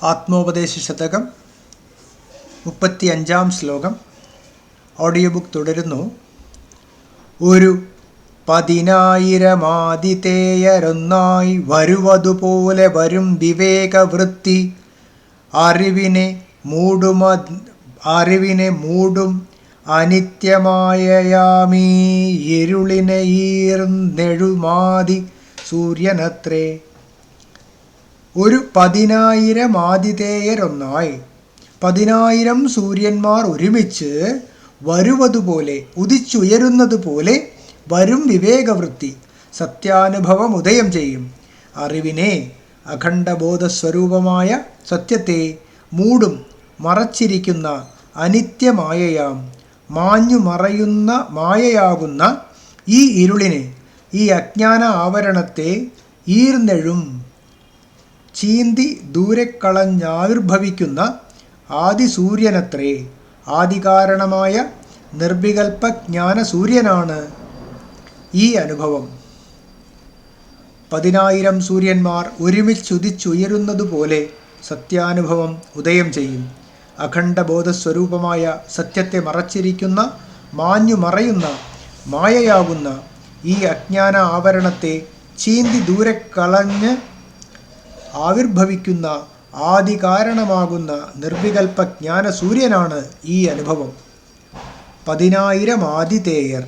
ആത്മോപദേശശതകം 35-ാം ശ്ലോകം. Audio book തുടരുന്നു. ഒരു 10,000 ആതിഥേയരൊന്നായി വരുവതുപോലെ വരും വിവേകവൃത്തി അറിവിനെ മൂടും അനിത്യമായയാമീ ഇരുളിനെ ഈർന്നെഴുമാതി സൂര്യനത്രേ. ഒരു 10,000 ആതിഥേയരൊന്നായി 10,000 സൂര്യന്മാർ ഒരുമിച്ച് വരുവതുപോലെ ഉദിച്ചുയരുന്നതുപോലെ വരും വിവേകവൃത്തി സത്യാനുഭവം ഉദയം ചെയ്യും. അറിവിനെ അഖണ്ഡബോധസ്വരൂപമായ സത്യത്തെ മൂടും മറച്ചിരിക്കുന്ന അനിത്യമായയാം മാഞ്ഞു മറയുന്ന മായയാകുന്ന ഈ ഇരുളിനെ, ഈ അജ്ഞാന ആവരണത്തെ ഈർന്നെഴും ചീന്തി ദൂരെ കളഞ്ഞാവിർഭവിക്കുന്ന ആദിസൂര്യനത്രേ. ആദികാരണമായ നിർവികൽപ്പ ജ്ഞാനസൂര്യനാണ് ഈ അനുഭവം. 10,000 സൂര്യന്മാർ ഒരുമിച്ചുദിച്ചുയരുന്നതുപോലെ സത്യാനുഭവം ഉദയം ചെയ്യും. അഖണ്ഡബോധസ്വരൂപമായ സത്യത്തെ മറച്ചിരിക്കുന്ന മാഞ്ഞു മറയുന്ന മായയാകുന്ന ഈ അജ്ഞാന ആവരണത്തെ ചീന്തി ദൂരെ കളഞ്ഞ് ആവിർഭവിക്കുന്ന ആദികാരണമാകുന്ന നിർവികൽപ്പ ജ്ഞാനസൂര്യനാണ് ഈ അനുഭവം. 10,000 ആതിഥേയർ,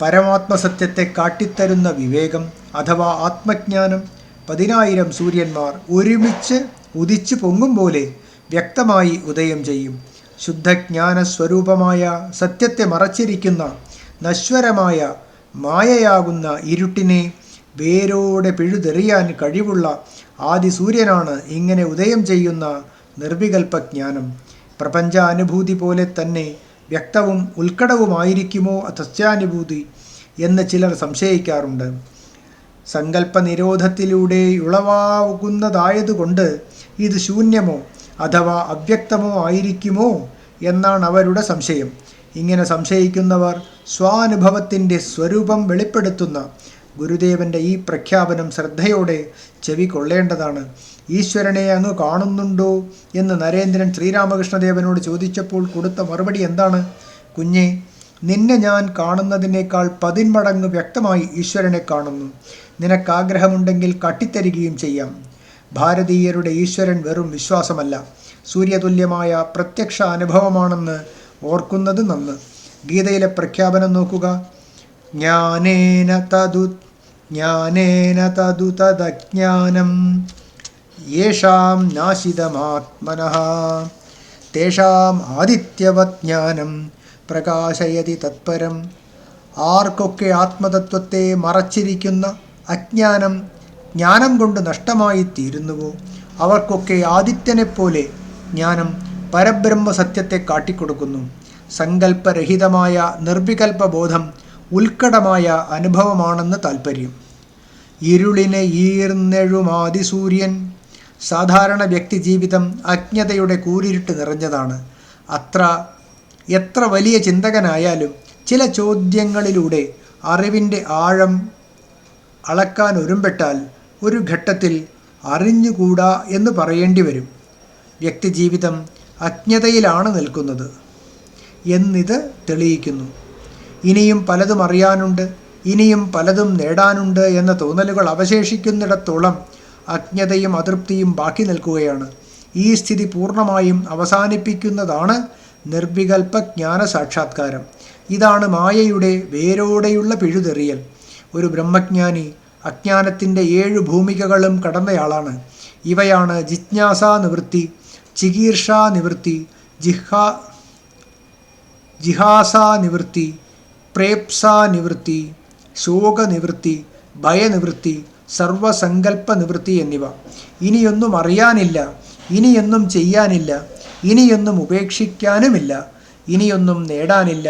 പരമാത്മസത്യത്തെ കാട്ടിത്തരുന്ന വിവേകം അഥവാ ആത്മജ്ഞാനം 10,000 സൂര്യന്മാർ ഒരുമിച്ച് ഉദിച്ചു പൊങ്ങും പോലെ വ്യക്തമായി ഉദയം ചെയ്യും. ശുദ്ധജ്ഞാനസ്വരൂപമായ സത്യത്തെ മറച്ചിരിക്കുന്ന നശ്വരമായ മായയാകുന്ന ഇരുട്ടിനെ വേരോടെ പിഴുതെറിയാൻ കഴിവുള്ള ആദിസൂര്യനാണ് ഇങ്ങനെ ഉദയം ചെയ്യുന്ന നിർവികൽപ്പജ്ഞാനം. പ്രപഞ്ചാനുഭൂതി പോലെ തന്നെ വ്യക്തവും ഉത്കടവുമായിരിക്കുമോ സത്യാനുഭൂതി എന്ന് ചിലർ സംശയിക്കാറുണ്ട്. സങ്കല്പനിരോധത്തിലൂടെ ഉളവാകുന്നതായതുകൊണ്ട് ഇത് ശൂന്യമോ അഥവാ അവ്യക്തമോ ആയിരിക്കുമോ എന്നാണ് അവരുടെ സംശയം. ഇങ്ങനെ സംശയിക്കുന്നവർ സ്വാനുഭവത്തിൻ്റെ സ്വരൂപം വെളിപ്പെടുത്തുന്ന ഗുരുദേവൻ്റെ ഈ പ്രഖ്യാപനം ശ്രദ്ധയോടെ ചെവികൊള്ളേണ്ടതാണ്. ഈശ്വരനെ അങ്ങ് കാണുന്നുണ്ടോ എന്ന് നരേന്ദ്രൻ ശ്രീരാമകൃഷ്ണദേവനോട് ചോദിച്ചപ്പോൾ കൊടുത്ത മറുപടി എന്താണ്? കുഞ്ഞെ, നിന്നെ ഞാൻ കാണുന്നതിനേക്കാൾ 10 മടങ്ങ് വ്യക്തമായി ഈശ്വരനെ കാണുന്നു. നിനക്കാഗ്രഹമുണ്ടെങ്കിൽ കാട്ടിത്തരികയും ചെയ്യാം. ഭാരതീയരുടെ ഈശ്വരൻ വെറും വിശ്വാസമല്ല, സൂര്യതുല്യമായ പ്രത്യക്ഷ അനുഭവമാണെന്ന് ഓർക്കുന്നത് നന്ന്. ഗീതയിലെ പ്രഖ്യാപനം നോക്കുക. ജ്ഞാനേന തദു തദജ്ഞാനം യേഷാം നാശിതമാത്മനഃ തേഷാം ആദിത്യവത് ജ്ഞാനം പ്രകാശയതി തത്പരം. ആർക്കൊക്കെ ആത്മതത്വത്തെ മറച്ചിരിക്കുന്ന അജ്ഞാനം ജ്ഞാനം കൊണ്ട് നഷ്ടമായി തീരുന്നുവോ അവർക്കൊക്കെ ആദിത്യനെപ്പോലെ ജ്ഞാനം പരബ്രഹ്മ സത്യത്തെ കാട്ടിക്കൊടുക്കുന്നു. സങ്കല്പരഹിതമായ നിർവികൽപ്പ ബോധം ഉത്കടമായ അനുഭവമാണെന്ന് താൽപ്പര്യം. ഇരുളിനെ ഈർന്നെഴുമാതിസൂര്യൻ. സാധാരണ വ്യക്തിജീവിതം അജ്ഞതയുടെ കൂരിരുട്ട് നിറഞ്ഞതാണ്. എത്ര വലിയ ചിന്തകനായാലും ചില ചോദ്യങ്ങളിലൂടെ അറിവിൻ്റെ ആഴം അളക്കാൻ ഒരുമ്പെട്ടാൽ ഒരു ഘട്ടത്തിൽ അറിഞ്ഞുകൂടാ എന്ന് പറയേണ്ടി വരും. വ്യക്തിജീവിതം അജ്ഞതയിലാണ് നിൽക്കുന്നത് എന്നിത് തെളിയിക്കുന്നു. ഇനിയും പലതും അറിയാനുണ്ട്, ഇനിയും പലതും നേടാനുണ്ട് എന്ന തോന്നലുകൾ അവശേഷിക്കുന്നിടത്തോളം അജ്ഞതയും അതൃപ്തിയും ബാക്കി നിൽക്കുകയാണ്. ഈ സ്ഥിതി പൂർണ്ണമായും അവസാനിപ്പിക്കുന്നതാണ് നിർവികൽപ്പ ജ്ഞാന സാക്ഷാത്കാരം. ഇതാണ് മായയുടെ വേരോടെയുള്ള പിഴുതെറിയൽ. ഒരു ബ്രഹ്മജ്ഞാനി അജ്ഞാനത്തിൻ്റെ 7 ഭൂമികകളും കടന്നയാളാണ്. ഇവയാണ് ജിജ്ഞാസാനിവൃത്തി, ചികീർഷാനിവൃത്തി, ജിഹാസാനിവൃത്തി, പ്രേപ്സാനിവൃത്തി, ശോകനിവൃത്തി, ഭയനിവൃത്തി, സർവസങ്കല്പനിവൃത്തി എന്നിവ. ഇനിയൊന്നും അറിയാനില്ല, ഇനിയൊന്നും ചെയ്യാനില്ല, ഇനിയൊന്നും ഉപേക്ഷിക്കാനുമില്ല, ഇനിയൊന്നും നേടാനില്ല,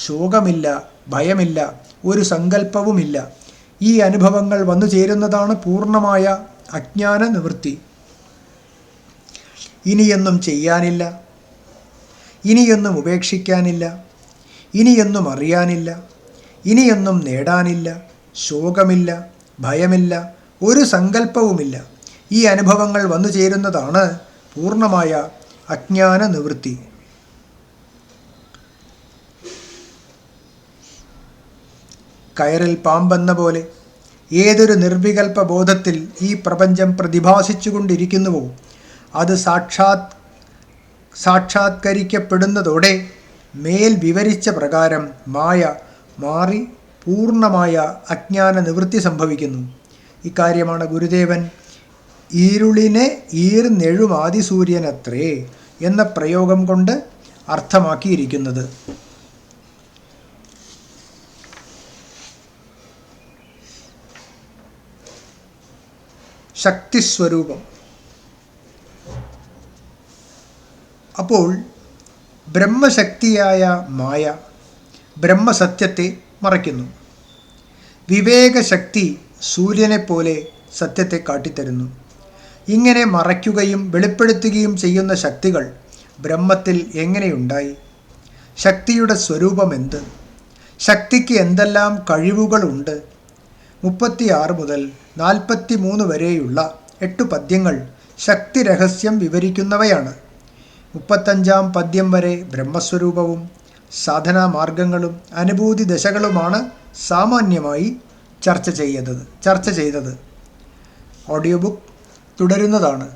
ശോകമില്ല, ഭയമില്ല, ഒരു സങ്കല്പവുമില്ല. ഈ അനുഭവങ്ങൾ വന്നു ചേരുന്നതാണ് പൂർണ്ണമായ അജ്ഞാന നിവൃത്തി. ഇനിയൊന്നും ചെയ്യാനില്ല, ഇനിയൊന്നും ഉപേക്ഷിക്കാനില്ല, ഇനിയൊന്നും അറിയാനില്ല, ഇനിയൊന്നും നേടാനില്ല, ശോകമില്ല, ഭയമില്ല, ഒരു സങ്കല്പവുമില്ല. ഈ അനുഭവങ്ങൾ വന്നു ചേരുന്നതാണ് പൂർണ്ണമായ അജ്ഞാന നിവൃത്തി. കയറിൽ പാമ്പെന്ന പോലെ ഏതൊരു നിർവികൽപ്പ ബോധത്തിൽ ഈ പ്രപഞ്ചം പ്രതിഭാസിച്ചുകൊണ്ടിരിക്കുന്നുവോ അത് സാക്ഷാത്കരിക്കപ്പെടുന്നതോടെ മേൽ വിവരിച്ച പ്രകാരം മായ മാറി പൂർണ്ണമായ അജ്ഞാന നിവൃത്തി സംഭവിക്കുന്നു. ഇക്കാര്യമാണ് ഗുരുദേവൻ ഇരുളിനെ ഈർന്നെഴുമാതിസൂര്യനത്രേ എന്ന പ്രയോഗം കൊണ്ട് അർത്ഥമാക്കിയിരിക്കുന്നത്. ശക്തിസ്വരൂപം. അപ്പോൾ ബ്രഹ്മശക്തിയായ മായ ബ്രഹ്മസത്യത്തെ മറയ്ക്കുന്നു. വിവേകശക്തി സൂര്യനെപ്പോലെ സത്യത്തെ കാട്ടിത്തരുന്നു. ഇങ്ങനെ മറയ്ക്കുകയും വെളിപ്പെടുത്തുകയും ചെയ്യുന്ന ശക്തികൾ ബ്രഹ്മത്തിൽ എങ്ങനെയുണ്ടായി? ശക്തിയുടെ സ്വരൂപം എന്ത്? ശക്തിക്ക് എന്തെല്ലാം കഴിവുകളുണ്ട്? 36 മുതൽ 43 വരെയുള്ള 8 പദ്യങ്ങൾ ശക്തി രഹസ്യം വിവരിക്കുന്നവയാണ്. 35-ാം പദ്യം വരെ ബ്രഹ്മസ്വരൂപവും സാധനാമാർഗങ്ങളും അനുഭൂതി ദശകളുമാണ് സാമാന്യമായി ചർച്ച ചെയ്തത്. Audio book തുടരുന്നതാണ്.